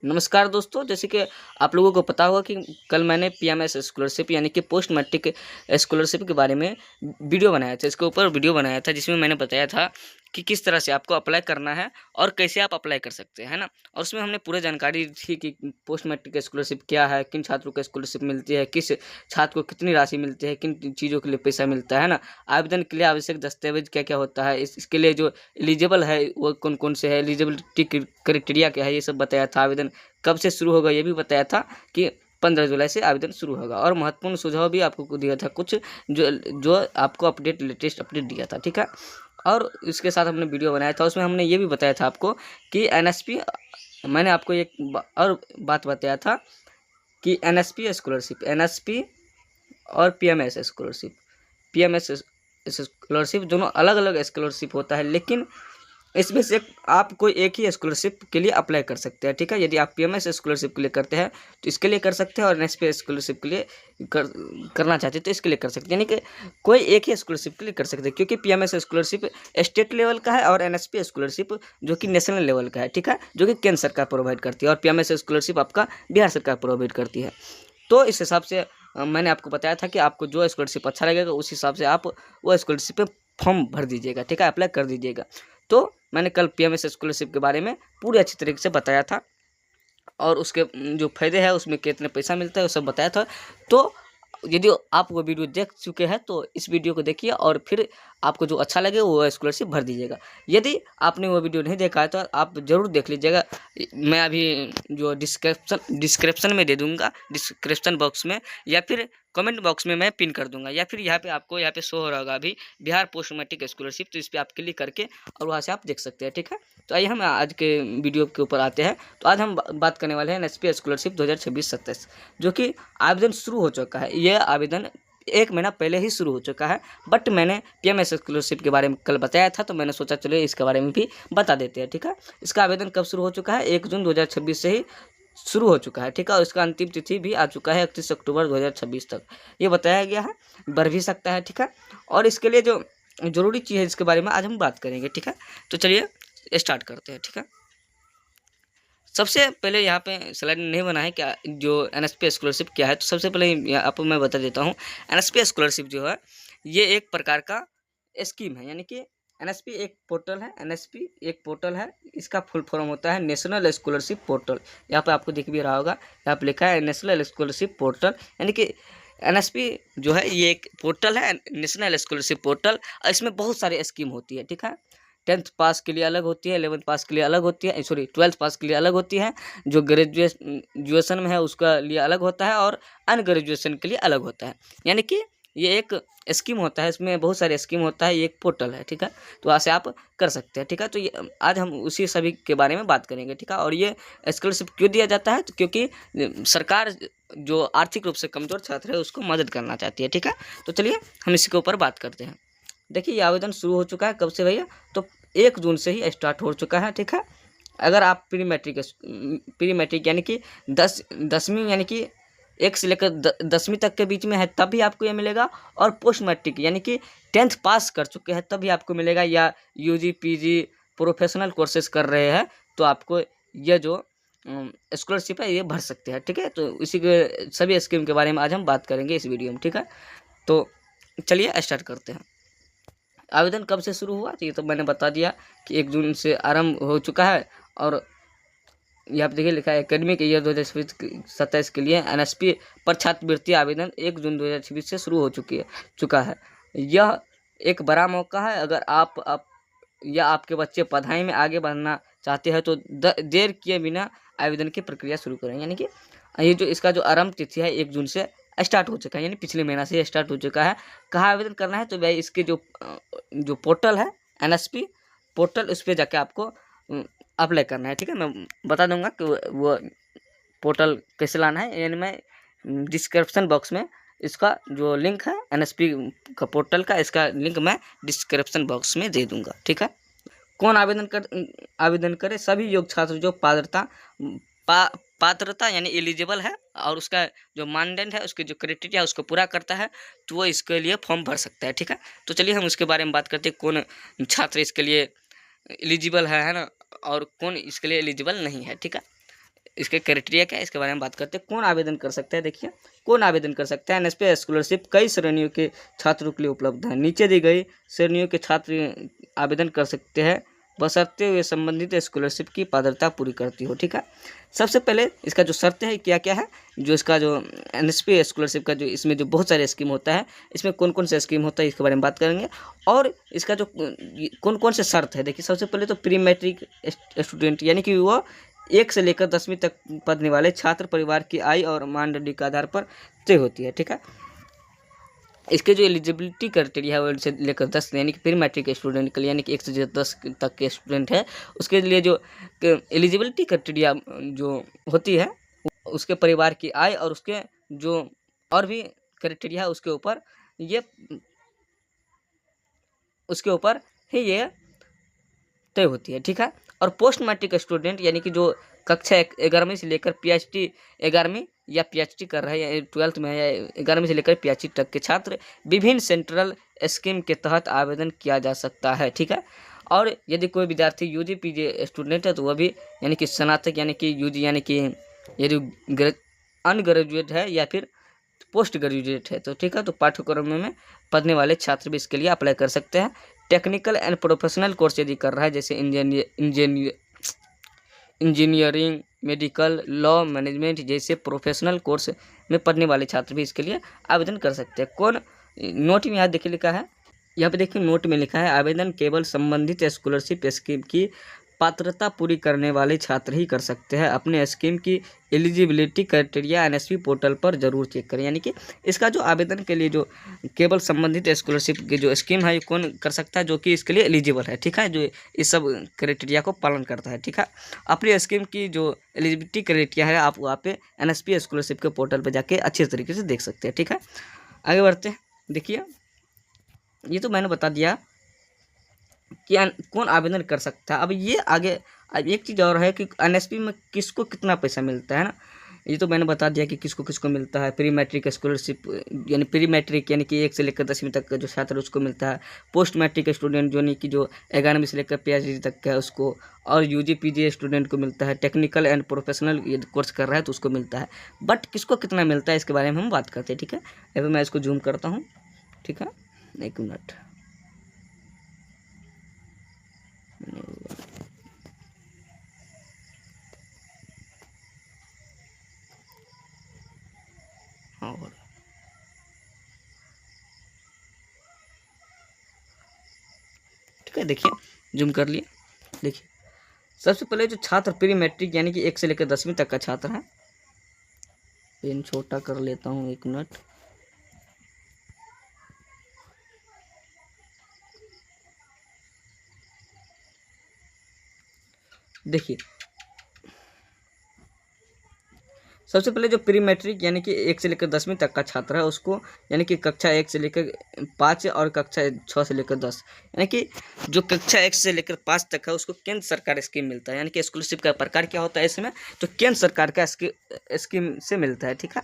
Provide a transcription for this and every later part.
नमस्कार दोस्तों, जैसे कि आप लोगों को पता होगा कि कल मैंने पीएमएस स्कॉलरशिप यानी कि पोस्ट मैट्रिक स्कॉलरशिप के बारे में वीडियो बनाया था। इसके ऊपर वीडियो बनाया था जिसमें मैंने बताया था कि किस तरह से आपको अप्लाई करना है और कैसे आप अप्लाई कर सकते हैं, है ना। और उसमें हमने पूरी जानकारी दी थी कि पोस्ट मैट्रिक स्कॉलरशिप क्या है, किन छात्रों को स्कॉलरशिप मिलती है, किस छात्र को कितनी राशि मिलती है, किन चीज़ों के लिए पैसा मिलता है ना। आवेदन के लिए आवश्यक दस्तावेज क्या क्या होता है, इसके लिए जो एलिजिबल है वो कौन कौन से है, एलिजिबिलिटी क्राइटेरिया क्या है, ये सब बताया था। आवेदन कब से शुरू होगा ये भी बताया था कि 15 जुलाई से आवेदन शुरू होगा। और महत्वपूर्ण सुझाव भी आपको दिया था कुछ, जो जो आपको लेटेस्ट अपडेट दिया था, ठीक है। और इसके साथ हमने वीडियो बनाया था, उसमें हमने ये भी बताया था आपको कि एनएसपी, मैंने आपको एक और बात बताया था कि एनएसपी और पीएमएस स्कॉलरशिप दोनों अलग अलग स्कॉलरशिप होता है, लेकिन इसमें से आप कोई एक ही स्कॉलरशिप के लिए अप्लाई कर सकते हैं, ठीक है। यदि आप पीएमएस स्कॉलरशिप के लिए करते हैं तो इसके लिए कर सकते हैं, और एनएसपी स्कॉलरशिप के लिए करना चाहते हैं तो इसके लिए कर सकते हैं। यानी कि कोई एक ही स्कॉलरशिप के लिए कर सकते हैं, क्योंकि पीएमएस स्कॉलरशिप स्टेट लेवल का है और एनएसपी स्कॉलरशिप जो कि नेशनल लेवल का है, ठीक है, जो कि केंद्र सरकार प्रोवाइड करती है, और पीएमएस स्कॉलरशिप आपका बिहार सरकार प्रोवाइड करती है। तो इस हिसाब से मैंने आपको बताया था कि आपको जो स्कॉलरशिप अच्छा लगेगा उस हिसाब से आप वो स्कॉलरशिप पे फॉर्म भर दीजिएगा, ठीक है, अप्लाई कर दीजिएगा। तो मैंने कल पीएमएस स्कॉलरशिप के बारे में पूरी अच्छी तरीके से बताया था, और उसके जो फ़ायदे हैं, उसमें कितने पैसा मिलता है, वो सब बताया था। तो यदि आप वो वीडियो देख चुके हैं तो इस वीडियो को देखिए, और फिर आपको जो अच्छा लगे वो स्कॉलरशिप भर दीजिएगा। यदि आपने वो वीडियो नहीं देखा है तो आप ज़रूर देख लीजिएगा। मैं अभी जो डिस्क्रिप्शन में दे दूँगा, डिस्क्रिप्शन बॉक्स में, या फिर कमेंट बॉक्स में मैं पिन कर दूँगा, या फिर यहाँ पे आपको यहाँ पे शो हो रहा होगा अभी बिहार पोस्ट मैट्रिक स्कॉलरशिप, तो इस पर आप क्लिक करके और वहाँ से आप देख सकते हैं, ठीक है। तो आइए हम आज के वीडियो के ऊपर आते हैं। तो आज हम बात करने वाले हैं एनएसपी स्कॉलरशिप 2026-27, जो कि आवेदन शुरू हो चुका है। यह आवेदन 1 महीना पहले ही शुरू हो चुका है, बट मैंने पीएमएस स्कॉलरशिप के बारे में कल बताया था, तो मैंने सोचा चलो इसके बारे में भी बता देते हैं, ठीक है। इसका आवेदन कब शुरू हो चुका है? 1 जून 2026 से ही शुरू हो चुका है, ठीक है। और इसका अंतिम तिथि भी आ चुका है 31 अक्टूबर 2026 तक, ये बताया गया है। बढ़ भी सकता है, ठीक है। और इसके लिए जो ज़रूरी चीज़ है इसके बारे में आज हम बात करेंगे, ठीक है। तो चलिए स्टार्ट करते हैं, ठीक है। सबसे पहले यहाँ पे स्लाइड नहीं बना है क्या, जो एनएसपी स्कॉलरशिप क्या है, तो सबसे पहले आपको मैं बता देता हूँ। एनएसपी स्कॉलरशिप जो है ये एक प्रकार का स्कीम है, यानी कि एनएसपी एक पोर्टल है। एनएसपी एक पोर्टल है, इसका फुल फॉर्म होता है नेशनल स्कॉलरशिप पोर्टल। यहाँ पे आपको दिख भी रहा होगा, यहाँ पे लिखा है नेशनल स्कॉलरशिप पोर्टल, यानी कि एनएसपी जो है ये एक पोर्टल है, नेशनल स्कॉलरशिप पोर्टल। इसमें बहुत सारी स्कीम होती है, ठीक है। 10th पास के लिए अलग होती है, 11th पास के लिए अलग होती है, सॉरी 12th पास के लिए अलग होती है, जो ग्रेजुएशन में है उसका लिए अलग होता है, और अन ग्रेजुएशन के लिए अलग होता है। यानी कि ये एक स्कीम होता है, इसमें बहुत सारे स्कीम होता है, ये एक पोर्टल है, ठीक है। तो वहाँ से आप कर सकते हैं, ठीक है। तो ये आज हम उसी सभी के बारे में बात करेंगे, ठीक है। और ये स्कॉलरशिप क्यों दिया जाता है, तो क्योंकि सरकार जो आर्थिक रूप से कमज़ोर छात्र है उसको मदद करना चाहती है, ठीक है। तो चलिए हम इसी के ऊपर बात करते हैं। देखिए ये आवेदन शुरू हो चुका है कब से भैया, तो 1 जून से ही स्टार्ट हो चुका है, ठीक है। अगर आप प्री मैट्रिक यानी कि 10वीं यानी कि 1 से लेकर 10वीं तक के बीच में है तब भी आपको ये मिलेगा, और पोस्ट मैट्रिक यानी कि 10th पास कर चुके हैं तब भी आपको मिलेगा, या यूजी पीजी प्रोफेशनल कोर्सेज कर रहे हैं तो आपको यह जो स्कॉलरशिप है ये भर सकते हैं, ठीक है। तो इसी के सभी स्कीम के बारे में आज हम बात करेंगे इस वीडियो में, ठीक है। तो चलिए स्टार्ट करते हैं। आवेदन कब से शुरू हुआ, तो ये तो मैंने बता दिया कि 1 जून से आरंभ हो चुका है। और यहाँ पे देखिए लिखा है एकेडमिक ईयर 2026-27 के लिए एनएसपी पर छात्रवृत्ति आवेदन 1 जून 2026 से शुरू हो चुका है। यह एक बड़ा मौका है, अगर आप या आपके बच्चे पढ़ाई में आगे बढ़ना चाहते हैं तो देर किए बिना आवेदन की प्रक्रिया शुरू करें। यानी कि ये जो इसका जो आरंभ तिथि है 1 जून से स्टार्ट हो चुका है, यानी पिछले महीना से स्टार्ट हो चुका है। कहाँ आवेदन करना है, तो भाई इसके जो पोर्टल है एनएसपी पोर्टल, उस पर जाके आपको अप्लाई करना है, ठीक है। मैं बता दूंगा कि वो पोर्टल कैसे लाना है, यानी मैं डिस्क्रिप्शन बॉक्स में इसका जो लिंक है एनएसपी का पोर्टल का, इसका लिंक मैं डिस्क्रिप्शन बॉक्स में दे दूंगा, ठीक है। कौन आवेदन करे, सभी योग्य छात्र जो पात्रता यानी एलिजिबल है, और उसका जो मानदंड है, उसके जो क्राइटेरिया है उसको पूरा करता है, तो वो इसके लिए फॉर्म भर सकता है, ठीक है। तो चलिए हम उसके बारे में बात करते हैं, कौन छात्र इसके लिए एलिजिबल है ना, और कौन इसके लिए एलिजिबल नहीं है, ठीक है। इसके क्राइटेरिया क्या है इसके बारे में बात करते हैं। कौन आवेदन कर सकता है, देखिए कौन आवेदन कर सकता है। एनएसपी स्कॉलरशिप कई श्रेणियों के छात्रों के लिए उपलब्ध है। नीचे दी गई श्रेणियों के छात्र आवेदन कर सकते हैं बशर्ते वे संबंधित स्कॉलरशिप की पात्रता पूरी करती हो, ठीक है। सबसे पहले इसका जो शर्त है क्या क्या है, जो इसका जो एनएसपी स्कॉलरशिप का जो इसमें जो बहुत सारे स्कीम होता है, इसमें कौन कौन से स्कीम होता है इसके बारे में बात करेंगे। और इसका जो कौन कौन से शर्त है, देखिए सबसे पहले तो प्री मैट्रिक स्टूडेंट यानी कि वो 1 से लेकर 10वीं तक पढ़ने वाले छात्र परिवार की आय और मानदंड के आधार पर तय होती है, ठीक है। इसके जो एलिजिबिलिटी क्राइटेरिया है वो से लेकर 10 यानी कि प्री मैट्रिक स्टूडेंट के लिए यानी कि 1 से 10 तक के स्टूडेंट है उसके लिए जो एलिजिबिलिटी क्राइटेरिया जो होती है उसके परिवार की आय और उसके जो और भी क्राइटेरिया है उसके ऊपर ही ये तय होती है, ठीक है। और पोस्ट मैट्रिक स्टूडेंट यानी कि जो कक्षा 11वीं से लेकर PhD 11वीं या PhD कर रहे हैं या 12th में या 11वीं से लेकर PhD तक के छात्र विभिन्न सेंट्रल स्कीम के तहत आवेदन किया जा सकता है, ठीक है। और यदि कोई विद्यार्थी UG PG स्टूडेंट है तो वह भी यानी कि स्नातक यानी कि UG यानी कि यदि अनग्रेजुएट है या फिर पोस्ट ग्रेजुएट है तो ठीक है, तो पाठ्यक्रम में पढ़ने वाले छात्र भी इसके लिए अप्लाई कर सकते हैं। टेक्निकल एंड प्रोफेशनल कोर्स यदि कर रहा है जैसे इंजीनियरिंग, मेडिकल, लॉ, मैनेजमेंट जैसे प्रोफेशनल कोर्स में पढ़ने वाले छात्र भी इसके लिए आवेदन कर सकते हैं। कौन नोट में यहाँ देखिए लिखा है, यहाँ पे देखिए नोट में लिखा है आवेदन केवल संबंधित स्कॉलरशिप स्कीम की पात्रता पूरी करने वाले छात्र ही कर सकते हैं। अपने स्कीम की एलिजिबिलिटी क्राइटेरिया एनएसपी पोर्टल पर जरूर चेक करें। यानी कि इसका जो आवेदन के लिए जो केवल संबंधित स्कॉलरशिप की जो स्कीम है ये कौन कर सकता है, जो कि इसके लिए एलिजिबल है, ठीक है, जो इस सब क्राइटेरिया को पालन करता है, ठीक है। अपनी स्कीम की जो एलिजिबिलिटी क्राइटेरिया है आप वहाँ पे एनएसपी स्कॉलरशिप के पोर्टल पर जाके अच्छे तरीके से देख सकते हैं, ठीक है। आगे बढ़ते हैं, देखिए ये तो मैंने बता दिया कि कौन आवेदन कर सकता है। अब ये आगे अब एक चीज़ और है कि एनएसपी में किसको कितना पैसा मिलता है ना, ये तो मैंने बता दिया कि किसको किसको मिलता है। प्री मैट्रिक स्कॉलरशिप यानी प्री मैट्रिक यानी कि 1 से लेकर 10वीं तक का जो छात्र उसको मिलता है। पोस्ट मैट्रिक स्टूडेंट जो नहीं कि जो 11वीं से लेकर PhD तक का है उसको, और UG PG स्टूडेंट को मिलता है। टेक्निकल एंड प्रोफेशनल यदि कोर्स कर रहा है तो उसको मिलता है। बट किसको कितना मिलता है इसके बारे में हम बात करते हैं, ठीक है। अभी मैं इसको जूम करता हूँ, ठीक है, 1 मिनट। हाँ ठीक है, देखिए जूम कर लिए। देखिए सबसे पहले जो छात्र प्री मैट्रिक यानी कि 1 से लेकर 10वीं तक का छात्र है, पेन छोटा कर लेता हूँ 1 मिनट। देखिए सबसे पहले जो प्री मैट्रिक यानी कि 1 से लेकर 10वीं तक का छात्र है उसको यानी कि कक्षा 1 से लेकर 5 और कक्षा 6 से लेकर 10 यानी कि जो कक्षा 1 से लेकर 5 तक है उसको केंद्र सरकार स्कीम मिलता है। यानी कि स्कॉलरशिप का प्रकार क्या होता है इसमें, तो केंद्र सरकार का स्कीम से मिलता है, ठीक है।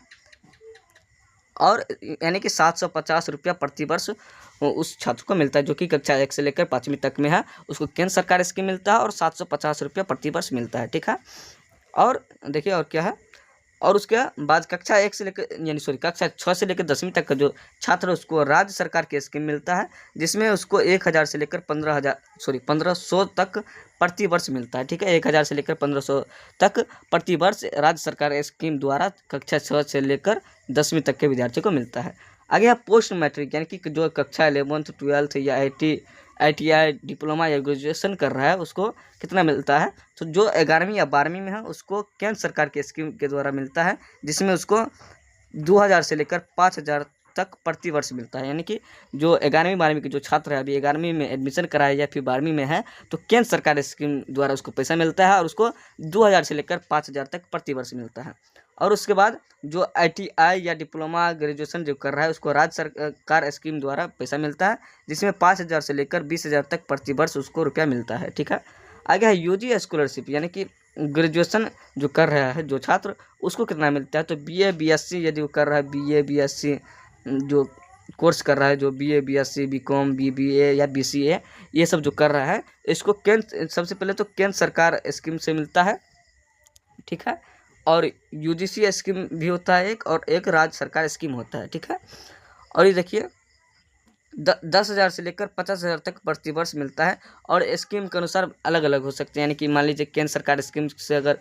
और यानी कि 750 रुपया प्रति वर्ष उस छात्र को मिलता है जो कि कक्षा 1 से लेकर 5वीं तक में है, उसको केंद्र सरकार स्कीम मिलता है और 750 रुपया प्रति वर्ष मिलता है, ठीक है। और देखिए और क्या है, और उसके बाद कक्षा 1 से लेकर यानी कक्षा 6 से लेकर 10वीं तक का जो छात्र है उसको राज्य सरकार की स्कीम मिलता है जिसमें उसको 1000 से लेकर 1500 तक प्रति वर्ष मिलता है, ठीक है। 1000 से लेकर 1500 तक प्रति वर्ष राज्य सरकार स्कीम द्वारा कक्षा 6 से लेकर 10वीं तक के विद्यार्थियों को मिलता है। आगे है पोस्ट मैट्रिक यानी कि जो कक्षा 11th 12th या ITI डिप्लोमा या ग्रेजुएशन कर रहा है उसको कितना मिलता है, तो जो 11वीं या 12वीं में है उसको केंद्र सरकार के स्कीम के द्वारा मिलता है जिसमें उसको 2000 से लेकर 5000 तक प्रति वर्ष मिलता है। यानी कि जो 11वीं 12वीं के जो छात्र है अभी 11वीं में एडमिशन कराया या फिर 12वीं में है तो केंद्र सरकार स्कीम द्वारा उसको पैसा मिलता है और उसको 2000 से लेकर 5000 तक प्रति वर्ष मिलता है। और उसके बाद जो ITI या डिप्लोमा ग्रेजुएशन जो कर रहा है उसको राज्य सरकार स्कीम द्वारा पैसा मिलता है जिसमें 5000 से लेकर 20000 तक प्रति वर्ष उसको रुपया मिलता है, ठीक है। आगे है UG स्कॉलरशिप यानी कि ग्रेजुएशन जो कर रहा है जो छात्र उसको कितना मिलता है, तो BA BSc यदि वो कर रहा है BA BSc जो कोर्स कर रहा है जो BA BSc BCom BBA या BCA ये सब जो कर रहा है इसको केंद्र सबसे पहले तो केंद्र सरकार स्कीम से मिलता है, ठीक है। और यूजीसी स्कीम भी होता है एक, और एक राज्य सरकार स्कीम होता है, ठीक है। और ये देखिए 10,000 से लेकर 50,000 तक प्रतिवर्ष मिलता है, और स्कीम के अनुसार अलग अलग हो सकते हैं। यानी कि मान लीजिए केंद्र सरकार स्कीम से अगर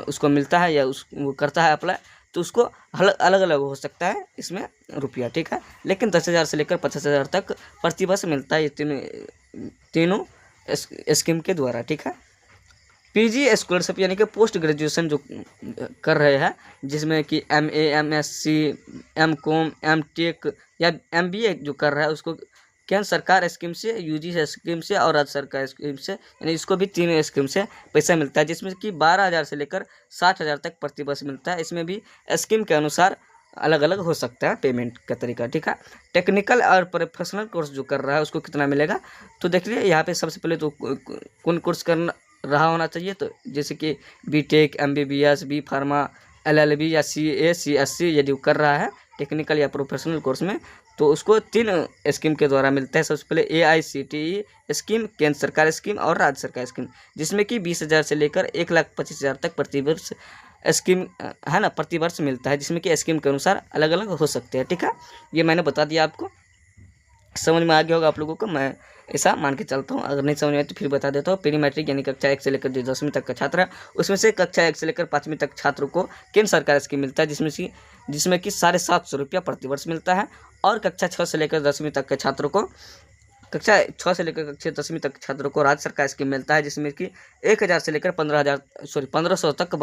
उसको मिलता है या वो करता है अप्लाई, तो उसको अलग अलग हो सकता है इसमें रुपया, ठीक है। लेकिन 10,000 से लेकर 50,000 तक प्रतिवर्ष मिलता है ये तीनों स्कीम के द्वारा, ठीक है। पीजी स्कॉलरशिप यानी कि पोस्ट ग्रेजुएशन जो कर रहे हैं, जिसमें कि MA, MSc, MCom, MTech या MBA जो कर रहा है, उसको केंद्र सरकार स्कीम से, यूजीसी स्कीम से और राज्य सरकार स्कीम से, यानी इसको भी 3 स्कीम से पैसा मिलता है, जिसमें कि 12,000 से लेकर 60,000 तक प्रतिवर्ष मिलता है। इसमें भी स्कीम के अनुसार अलग अलग हो सकता है पेमेंट का तरीका, ठीक है। टेक्निकल और प्रोफेशनल कोर्स जो कर रहा है उसको कितना मिलेगा, तो देख लीजिए यहाँ पे सबसे पहले तो कौन कोर्स करना रहा होना चाहिए, तो जैसे कि BTech, MBBS, B pharma, LLB या CA, CSC यदि वो कर रहा है टेक्निकल या प्रोफेशनल कोर्स में, तो उसको 3 स्कीम के द्वारा मिलता है। सबसे पहले AICTE स्कीम, केंद्र सरकार स्कीम और राज्य सरकार स्कीम, जिसमें कि 20,000 से लेकर 1,25,000 तक प्रतिवर्ष स्कीम है ना, प्रतिवर्ष मिलता है, जिसमें कि स्कीम के अनुसार अलग अलग हो सकते हैं, ठीक है। ये मैंने बता दिया, आपको समझ में आ गया होगा आप लोगों को, मैं ऐसा मान के चलता हूँ। अगर नहीं समझ में आए तो फिर बता देता हूँ। प्री मैट्रिक यानी कक्षा 1 से लेकर जो 10वीं तक का छात्र है, उसमें से कक्षा 1 से लेकर 5वीं तक छात्रों को केंद्र सरकार स्कीम मिलता है, जिसमें कि 750 रुपया प्रतिवर्ष मिलता है। और कक्षा 6 से लेकर 10वीं तक के छात्रों को, कक्षा 6 से लेकर कक्षा 10वीं तक छात्रों को राज्य सरकार स्कीम मिलता है, जिसमें कि 1,000 से लेकर 1500 तक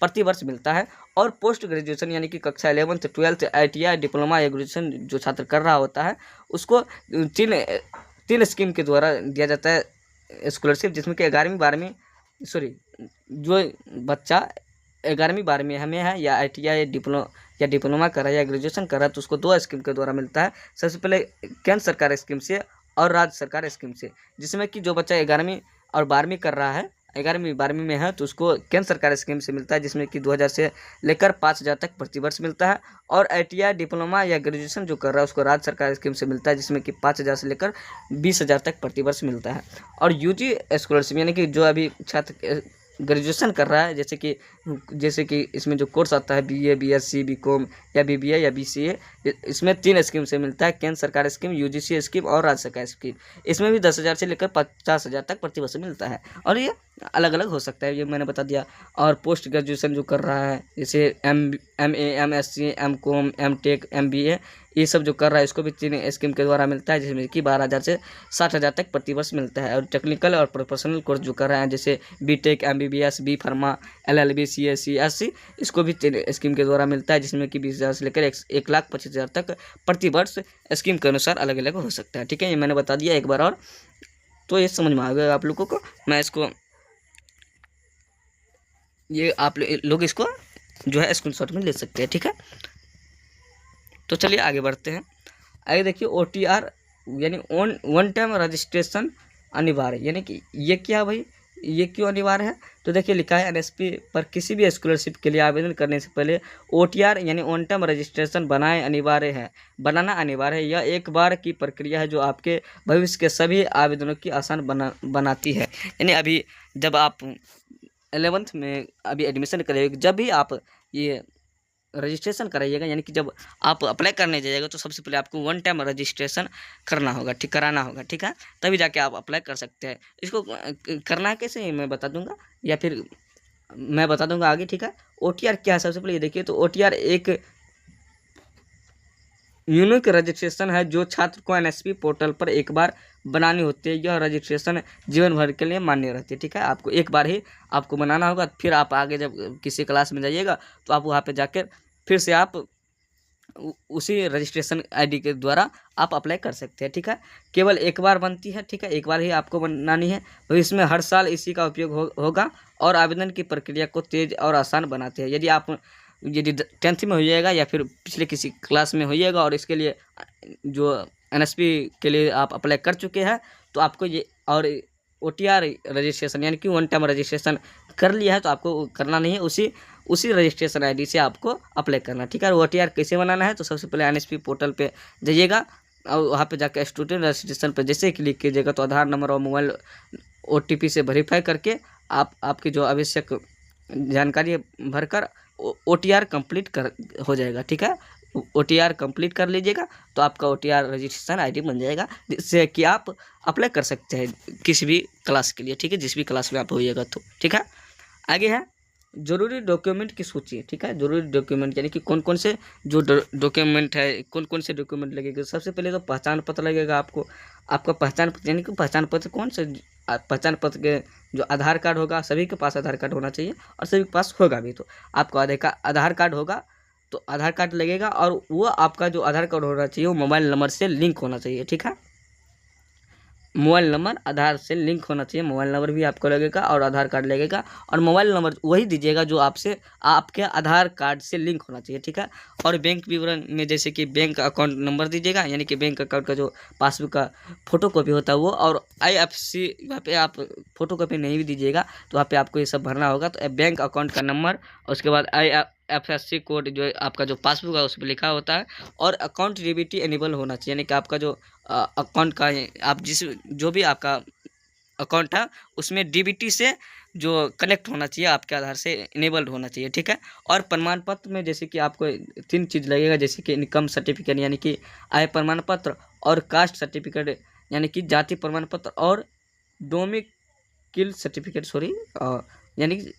प्रतिवर्ष मिलता है। और पोस्ट ग्रेजुएशन यानी कि कक्षा 11th 12th ITI डिप्लोमा या ग्रेजुएशन जो छात्र कर रहा होता है, उसको तीन स्कीम के द्वारा दिया जाता है स्कॉलरशिप, जिसमें कि 11वीं 12वीं जो बच्चा 11वीं 12वीं में है या ITI डिप्लोमा कर रहा है या ग्रेजुएशन कर रहा है, तो उसको 2 स्कीम के द्वारा मिलता है। सबसे पहले केंद्र सरकार स्कीम से और राज्य सरकार स्कीम से, जिसमें कि जो बच्चा 11वीं और 12वीं कर रहा है, 11वीं 12वीं में है, तो उसको केंद्र सरकार स्कीम से मिलता है, जिसमें कि 2,000 से लेकर 5,000 तक प्रतिवर्ष मिलता है। और ITI डिप्लोमा या ग्रेजुएशन जो कर रहा है उसको राज्य सरकार स्कीम से मिलता है, जिसमें कि 5,000 से लेकर 20,000 तक प्रतिवर्ष मिलता है। और UG स्कॉलरशिप यानी कि जो अभी छात्र ग्रेजुएशन कर रहा है, जैसे कि इसमें जो कोर्स आता है BA, BSc, BCom या BBA या BCA, इसमें 3 स्कीम से मिलता है, केंद्र सरकार स्कीम, UGC स्कीम और राज्य सरकार स्कीम। इसमें भी 10,000 से लेकर 50,000 तक प्रतिवर्ष मिलता है, और ये अलग अलग हो सकता है, ये मैंने बता दिया। और पोस्ट ग्रेजुएशन जो कर रहा है, जैसे MA, MSc, MCom, MTech, MBA, ये सब जो कर रहा है, इसको भी 3 स्कीम के द्वारा मिलता है, जिसमें कि 12,000 से 60,000 तक प्रतिवर्ष मिलता है। और टेक्निकल और प्रोफेशनल कोर्स जो कर रहे हैं, जैसे BTech, MBBS, B pharma, LLB, CA, CSC, इसको भी 3 स्कीम के द्वारा मिलता है, जिसमें कि 20,000 से लेकर 1,25,000 तक प्रतिवर्ष स्कीम के अनुसार अलग अलग हो सकता है, ठीक है। ये मैंने बता दिया एक बार और, तो ये समझ में आ गया आप लोगों को। मैं इसको, ये आप लोग इसको जो है स्क्रीनशॉट में ले सकते हैं, ठीक है। तो चलिए आगे बढ़ते हैं। आगे देखिए OTR यानी वन टाइम रजिस्ट्रेशन अनिवार्य, यानी कि ये क्या भाई, ये क्यों अनिवार्य है, तो देखिए लिखा है NSP पर किसी भी स्कॉलरशिप के लिए आवेदन करने से पहले OTR यानी वन टाइम रजिस्ट्रेशन बनाना अनिवार्य है। यह एक बार की प्रक्रिया है जो आपके भविष्य के सभी आवेदनों की आसान बनाती है। यानी अभी जब आप 11th में अभी एडमिशन करेंगे, जब भी आप ये रजिस्ट्रेशन कराइएगा, यानी कि जब आप अप्लाई करने जाइएगा, तो सबसे पहले आपको वन टाइम रजिस्ट्रेशन कराना होगा, ठीक है, तभी जाके आप अप्लाई कर सकते हैं। इसको करना है कैसे मैं बता दूंगा, या फिर मैं बता दूंगा आगे, ठीक है। OTR क्या है, सबसे पहले ये देखिए, तो OTR एक यूनिक रजिस्ट्रेशन है जो छात्र को NSP पोर्टल पर एक बार बनानी होती है। यह रजिस्ट्रेशन जीवन भर के लिए मान्य रहती है, ठीक है। आपको एक बार ही आपको बनाना होगा, फिर आप आगे जब किसी क्लास में जाइएगा, तो आप वहाँ पे जाकर फिर से आप उसी रजिस्ट्रेशन ID के द्वारा आप अप्लाई कर सकते हैं, ठीक है। केवल एक बार बनती है, ठीक है, एक बार ही आपको बनानी है। तो इसमें हर साल इसी का उपयोग होगा और आवेदन की प्रक्रिया को तेज और आसान बनाते हैं। यदि 10th में होइएगा या फिर पिछले किसी क्लास में होइएगा और इसके लिए जो NSP के लिए आप अप्लाई कर चुके हैं, तो आपको ये और OTR रजिस्ट्रेशन यानी कि वन टाइम रजिस्ट्रेशन कर लिया है, तो आपको करना नहीं है, उसी रजिस्ट्रेशन ID से आपको अप्लाई करना, ठीक है। और OTR कैसे बनाना है, तो सबसे पहले NSP पोर्टल पे जाइएगा और वहाँ पे जाकर स्टूडेंट रजिस्ट्रेशन पर जैसे क्लिक कीजिएगा, तो आधार नंबर और मोबाइल OTP से वेरीफाई करके आपकी जो आवश्यक जानकारी भरकर OTR कंप्लीट कर हो जाएगा, ठीक है। OTR कंप्लीट कर लीजिएगा तो आपका OTR रजिस्ट्रेशन ID बन जाएगा, जिससे कि आप अप्लाई कर सकते हैं किसी भी क्लास के लिए, ठीक है, जिस भी क्लास में आप होइएगा तो, ठीक है। आगे है जरूरी डॉक्यूमेंट की सूची, ठीक है। जरूरी डॉक्यूमेंट यानी कि कौन कौन से जो डॉक्यूमेंट है, कौन कौन से डॉक्यूमेंट लगेगा। सबसे पहले तो पहचान पत्र लगेगा आपको। आपका पहचान पत्र यानी कि पहचान पत्र कौन से, पहचान पत्र के जो आधार कार्ड होगा, सभी के पास आधार कार्ड होना चाहिए और सभी के पास होगा भी। तो आपको आधार कार्ड होगा तो आधार कार्ड लगेगा, और वो आपका जो आधार कार्ड होना चाहिए वो मोबाइल नंबर से लिंक होना चाहिए, ठीक है। मोबाइल नंबर आधार से लिंक होना चाहिए, मोबाइल नंबर भी आपको लगेगा और आधार कार्ड लगेगा। और मोबाइल नंबर वही दीजिएगा जो आपसे आपके आधार कार्ड से लिंक होना चाहिए, ठीक है। और बैंक विवरण में जैसे कि बैंक अकाउंट नंबर दीजिएगा, यानी कि बैंक अकाउंट का जो पासबुक का फोटो कॉपी होता है वो, और IFSC वहाँ पे आप फोटो कॉपी नहीं भी दीजिएगा तो वहाँ पे आपको ये सब भरना होगा। तो बैंक अकाउंट का नंबर, उसके बाद IFSC कोड जो आपका जो पासबुक है उस पर लिखा होता है, और अकाउंट डीबीटी एनेबल होना चाहिए, यानी कि आपका जो अकाउंट का आप जो भी आपका अकाउंट है उसमें DBT से जो कनेक्ट होना चाहिए, आपके आधार से इनेबल्ड होना चाहिए, ठीक है। और प्रमाण पत्र में जैसे कि आपको 3 चीज़ लगेगा, जैसे कि इनकम सर्टिफिकेट यानी कि आय प्रमाण पत्र, और कास्ट सर्टिफिकेट यानी कि जाति प्रमाण पत्र, और डोमिसाइल सर्टिफिकेट यानी कि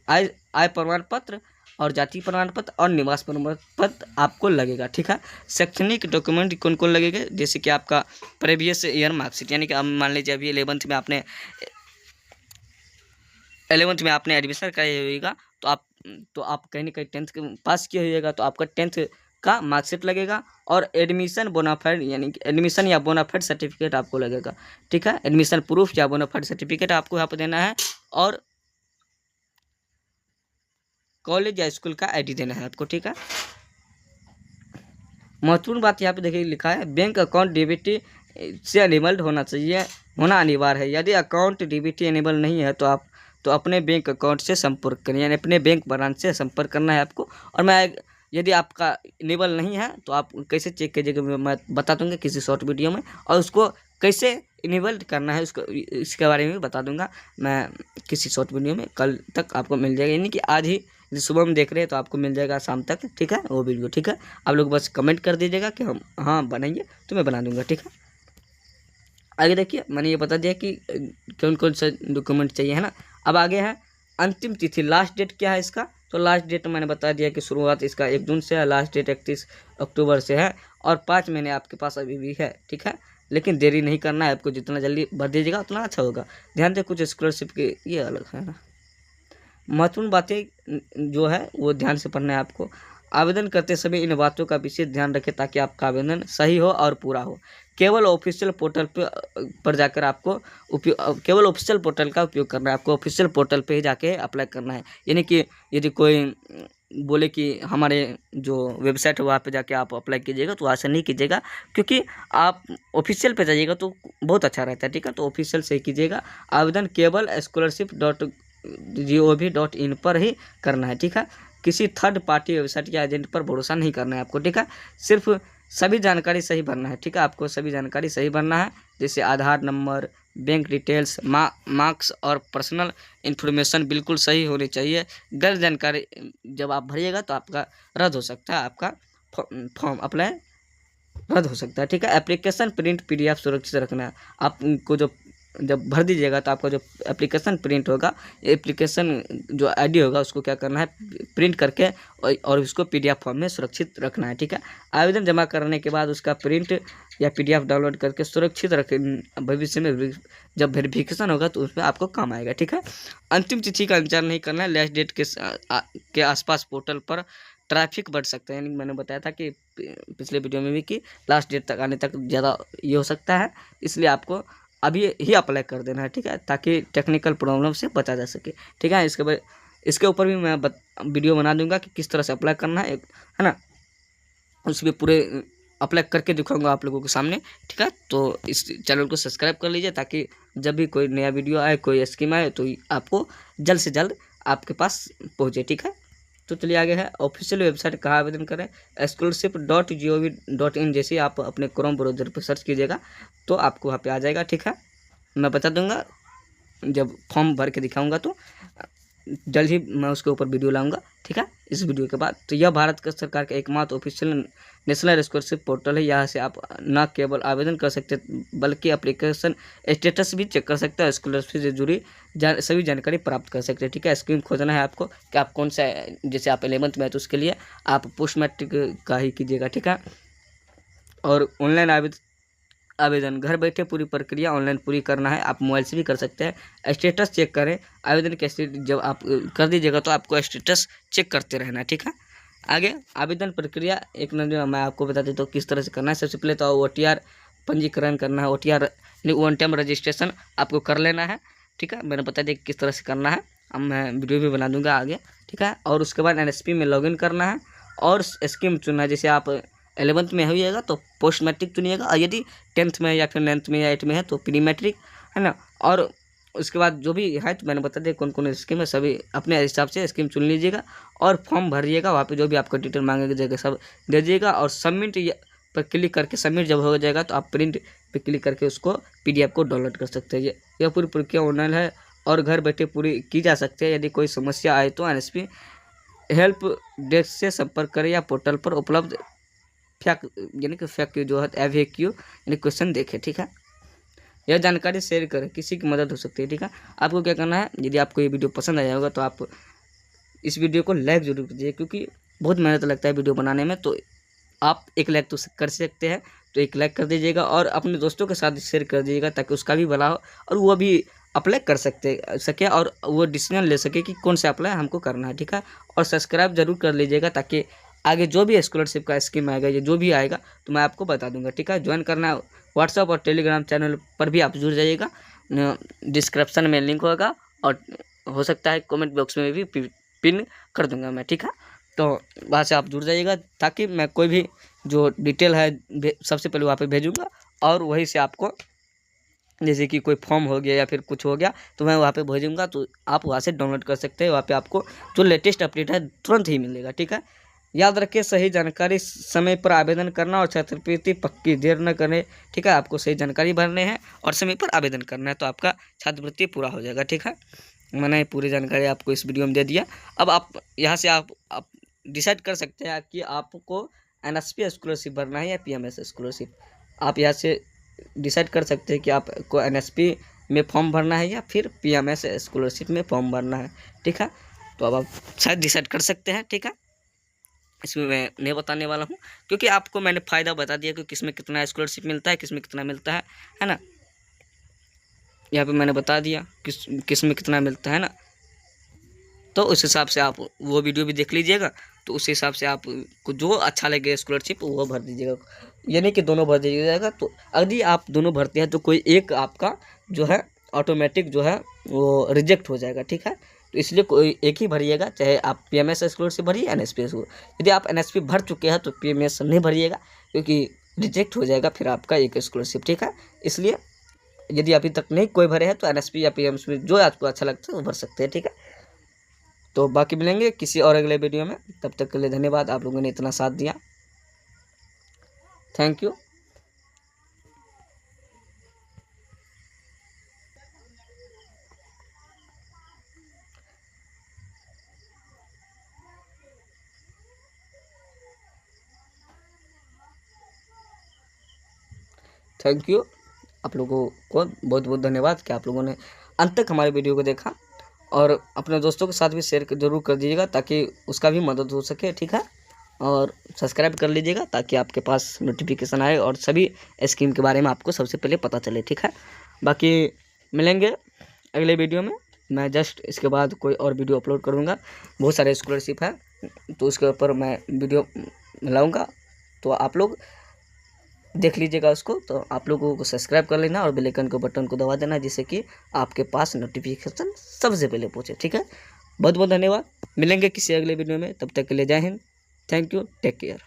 आय प्रमाण पत्र और जाति प्रमाण पत्र और निवास प्रमाण पत्र आपको लगेगा, ठीक है। शैक्षणिक डॉक्यूमेंट कौन कौन लगेगा, जैसे कि आपका प्रीवियस ईयर मार्कशीट, यानी कि अब मान लीजिए अभी 11th में आपने एडमिशन कराया होगा, तो आप कहीं ना कहीं 10th पास किए होइएगा तो आपका 10th का मार्कशीट लगेगा, और एडमिशन बोनाफाइड यानी कि एडमिशन या बोनाफाइड सर्टिफिकेट आपको लगेगा, ठीक है। एडमिशन प्रूफ या बोनाफाइड सर्टिफिकेट आपको यहाँ पर देना है, और कॉलेज या स्कूल का ID देना है आपको, ठीक है। महत्वपूर्ण बात यहाँ पे देखिए लिखा है, बैंक अकाउंट DBT से अनेबल्ड होना अनिवार्य है। यदि अकाउंट DBT एनेबल नहीं है तो अपने बैंक अकाउंट से संपर्क करें, यानी अपने बैंक ब्रांच से संपर्क करना है आपको। और यदि आपका इनेबल नहीं है तो आप कैसे चेक कीजिएगा, मैं बता दूंगा किसी शॉर्ट वीडियो में, और उसको कैसे इनेबल करना है इसके बारे में भी बता दूंगा मैं किसी शॉर्ट वीडियो में। कल तक आपको मिल जाएगा, यानी कि आज ही सुबह में देख रहे हैं तो आपको मिल जाएगा शाम तक, ठीक है, वो वीडियो, ठीक है। आप लोग बस कमेंट कर दीजिएगा कि हम हाँ बनाएंगे तो मैं बना दूंगा, ठीक है। आगे देखिए, मैंने ये बता दिया कि कौन कौन सा डॉक्यूमेंट चाहिए, है ना। अब आगे है अंतिम तिथि, लास्ट डेट क्या है इसका। तो लास्ट डेट मैंने बता दिया कि शुरुआत इसका 1 जून से है, लास्ट डेट 31 अक्टूबर से है, और 5 महीने आपके पास अभी भी है, ठीक है। लेकिन देरी नहीं करना है आपको, जितना जल्दी भर दीजिएगा उतना अच्छा होगा। ध्यान दें कुछ स्कॉलरशिप के ये अलग है ना, महत्वपूर्ण बातें जो है वो ध्यान से पढ़ना है आपको। आवेदन करते समय इन बातों का विशेष ध्यान रखें ताकि आपका आवेदन सही हो और पूरा हो। केवल ऑफिशियल पोर्टल पर जाकर आपको केवल ऑफिशियल पोर्टल का उपयोग करना है, आपको ऑफिशियल पोर्टल पे ही जाके अप्लाई करना है। यानी कि यदि कोई बोले कि हमारे जो वेबसाइट है वहाँ पे जाके आप अप्लाई कीजिएगा तो ऐसा नहीं कीजिएगा, क्योंकि आप ऑफिशियल पे जाइएगा तो बहुत अच्छा रहता है, ठीक है। तो ऑफिशियल से ही कीजिएगा। आवेदन केवल scholarship.gov.in पर ही करना है, ठीक है। किसी थर्ड पार्टी वेबसाइट या एजेंट पर भरोसा नहीं करना है आपको, ठीक है। सिर्फ सभी जानकारी सही भरना है, ठीक है। आपको सभी जानकारी सही भरना है, जैसे आधार नंबर, बैंक डिटेल्स, मार्क्स और पर्सनल इन्फॉर्मेशन बिल्कुल सही होनी चाहिए। गलत जानकारी जब आप भरिएगा तो आपका रद्द हो सकता है, आपका फॉर्म अप्लाई रद्द हो सकता है, ठीक है। एप्लीकेशन प्रिंट PDF सुरक्षित रखना है। आपको जब भर दीजिएगा तो आपका जो एप्लीकेशन प्रिंट होगा, एप्लीकेशन जो ID होगा उसको क्या करना है, प्रिंट करके और उसको PDF फॉर्म में सुरक्षित रखना है, ठीक है। आवेदन जमा करने के बाद उसका प्रिंट या PDF डाउनलोड करके सुरक्षित रखें, भविष्य में जब वेरिफिकेशन होगा तो उसमें आपको काम आएगा, ठीक है। अंतिम तिथि का इंतजार नहीं करना है। लास्ट डेट के आसपास पोर्टल पर ट्रैफिक बढ़ सकता है, यानी मैंने बताया था कि पिछले वीडियो में भी कि लास्ट डेट तक आने तक ज़्यादा ये हो सकता है, इसलिए आपको अभी ही अप्लाई कर देना है, ठीक है, ताकि टेक्निकल प्रॉब्लम से बचा जा सके, ठीक है। इसके ऊपर भी मैं वीडियो बना दूंगा कि किस तरह से अप्लाई करना है ना, उसमें पूरे अप्लाई करके दिखाऊंगा आप लोगों के सामने, ठीक है। तो इस चैनल को सब्सक्राइब कर लीजिए ताकि जब भी कोई नया वीडियो आए, कोई स्कीम आए तो आपको जल्द से जल्द आपके पास पहुँचे, ठीक है। तो चलिए आगे है, ऑफिशियल वेबसाइट कहाँ आवेदन करें। scholarship.gov.in जैसे आप अपने क्रोम ब्राउज़र पर सर्च कीजिएगा तो आपको वहाँ पे आ जाएगा, ठीक है। मैं बता दूंगा जब फॉर्म भर के दिखाऊंगा तो। जल्द ही मैं उसके ऊपर वीडियो लाऊंगा, ठीक है, इस वीडियो के बाद। तो यह भारत का सरकार का एकमात्र ऑफिशियल नेशनल स्कॉलरशिप पोर्टल है। यहाँ से आप न केवल आवेदन कर सकते बल्कि एप्लीकेशन स्टेटस भी चेक कर सकते हैं, स्कॉलरशिप से जुड़ी सभी जानकारी प्राप्त कर सकते हैं, ठीक है। स्कीम खोजना है आपको कि आप कौन सा, जैसे आप 11th में है तो उसके लिए आप पोस्ट मैट्रिक का ही कीजिएगा, ठीक है। और ऑनलाइन आवेदन घर बैठे पूरी प्रक्रिया ऑनलाइन पूरी करना है, आप मोबाइल से भी कर सकते हैं। स्टेटस चेक करें, आवेदन के जब आप कर दीजिएगा तो आपको स्टेटस चेक करते रहना है, ठीक है। आगे आवेदन प्रक्रिया एक नज़र मैं आपको बता देता हूँ किस तरह से करना है। सबसे पहले तो OTR पंजीकरण करना है, OTR यानी वन टाइम रजिस्ट्रेशन आपको कर लेना है, ठीक है। मैंने बता दिया किस तरह से करना है, अब मैं वीडियो भी बना दूंगा आगे, ठीक है। और उसके बाद NSP में लॉगिन करना है और स्कीम चुनना है। जैसे आप 11th में होइएगा तो पोस्ट मैट्रिक चुनिएगा, और यदि 10th में या फिर 9th में या 8th में है तो प्री मैट्रिक, है ना। और उसके बाद जो भी है तो मैंने बता दिया कौन कौन स्कीम है, सभी अपने हिसाब से स्कीम चुन लीजिएगा और फॉर्म भरिएगा। वहाँ पे जो भी आपका डिटेल मांगेगा सब दे दीजिएगा और सबमिट पर क्लिक करके सबमिट जब हो जाएगा तो आप प्रिंट पे क्लिक करके उसको PDF को डाउनलोड कर सकते हैं। यह पूरी प्रक्रिया ऑनलाइन है और घर बैठे पूरी की जा सकती है। यदि कोई समस्या आए तो NSP हेल्प डेस्क से संपर्क करें या पोर्टल पर उपलब्ध फैक्ट जो है FAQ यानी क्वेश्चन देखें, ठीक है। यह जानकारी शेयर करें, किसी की मदद हो सकती है, ठीक है। आपको क्या करना है, यदि आपको ये वीडियो पसंद आया होगा तो आप इस वीडियो को लाइक जरूर कीजिए, क्योंकि बहुत मेहनत लगता है वीडियो बनाने में। तो आप 1 लाइक तो कर सकते हैं, तो 1 लाइक कर दीजिएगा और अपने दोस्तों के साथ शेयर कर दीजिएगा ताकि उसका भी भला हो और वो भी अप्लाई कर सके और वो डिसीजन ले सके कि कौन सा अप्लाई हमको करना है, ठीक है। और सब्सक्राइब जरूर कर लीजिएगा ताकि आगे जो भी स्कॉलरशिप का स्कीम आएगा या जो भी आएगा तो मैं आपको बता दूंगा, ठीक है। ज्वाइन करना है व्हाट्सअप और टेलीग्राम चैनल पर भी आप जुड़ जाइएगा, डिस्क्रिप्शन में लिंक होगा और हो सकता है कमेंट बॉक्स में भी पिन कर दूंगा मैं, ठीक है। तो वहाँ से आप जुड़ जाइएगा ताकि मैं कोई भी जो डिटेल है सबसे पहले वहाँ पे भेजूँगा और वहीं से आपको, जैसे कि कोई फॉर्म हो गया या फिर कुछ हो गया तो मैं वहाँ पे भेजूँगा, तो आप वहाँ से डाउनलोड कर सकते हैं। वहाँ पे आपको जो लेटेस्ट अपडेट है तुरंत ही मिलेगा, ठीक है। याद रखिए, सही जानकारी समय पर आवेदन करना और छात्रवृत्ति पक्की देर न करें, ठीक है। आपको सही जानकारी भरने हैं और समय पर आवेदन करना है तो आपका छात्रवृत्ति पूरा हो जाएगा, ठीक है। मैंने पूरी जानकारी आपको इस वीडियो में दे दिया। अब आप यहाँ से आप डिसाइड कर सकते हैं कि आपको NSP स्कॉलरशिप भरना है या PMS स्कॉलरशिप। आप यहाँ से डिसाइड कर सकते हैं कि आपको NSP में फॉर्म भरना है या फिर PMS स्कॉलरशिप में फॉर्म भरना है, ठीक है। तो अब आप शायद डिसाइड कर सकते हैं, ठीक है। इसमें मैं नहीं बताने वाला हूँ क्योंकि आपको मैंने फ़ायदा बता दिया कि किसमें कितना स्कॉलरशिप मिलता है, किसमें कितना मिलता है ना। यहाँ पे मैंने बता दिया किसमें कितना मिलता है ना। तो उस हिसाब से आप वो वीडियो भी देख लीजिएगा, तो उस हिसाब से आपको जो अच्छा लगे स्कॉलरशिप वो भर दीजिएगा, यानी कि दोनों भर दीजिएगा। तो यदि आप दोनों भरते हैं तो कोई एक आपका जो है ऑटोमेटिक जो है वो रिजेक्ट हो जाएगा, ठीक है। तो इसलिए कोई एक ही भरिएगा, चाहे आप PMS स्कॉलरशिप भरिए NSP स्कॉलरशिप। यदि आप NSP भर चुके हैं तो PMS नहीं भरिएगा क्योंकि रिजेक्ट हो जाएगा फिर आपका एक स्कॉलरशिप, ठीक है। इसलिए यदि अभी तक नहीं कोई भरे हैं तो NSP या PMS में जो आपको अच्छा लगता है वो भर सकते हैं, ठीक है। तो बाकी मिलेंगे किसी और अगले वीडियो में, तब तक के लिए धन्यवाद। आप लोगों ने इतना साथ दिया, थैंक यू। थैंक यू आप लोगों को बहुत बहुत धन्यवाद कि आप लोगों ने अंत तक हमारे वीडियो को देखा और अपने दोस्तों के साथ भी शेयर जरूर कर दीजिएगा ताकि उसका भी मदद हो सके, ठीक है। और सब्सक्राइब कर लीजिएगा ताकि आपके पास नोटिफिकेशन आए और सभी स्कीम के बारे में आपको सबसे पहले पता चले, ठीक है। बाकी मिलेंगे अगले वीडियो में। मैं जस्ट इसके बाद कोई और वीडियो अपलोड करूँगा, बहुत सारे स्कॉलरशिप है तो उसके ऊपर मैं वीडियो लाऊँगा, तो आप लोग देख लीजिएगा उसको। तो आप लोगों को सब्सक्राइब कर लेना और बेल आइकन के बटन को दबा देना जिससे कि आपके पास नोटिफिकेशन सबसे पहले पहुंचे, ठीक है। बहुत बहुत धन्यवाद, मिलेंगे किसी अगले वीडियो में, तब तक के लिए Jai Hind, thank you, take care.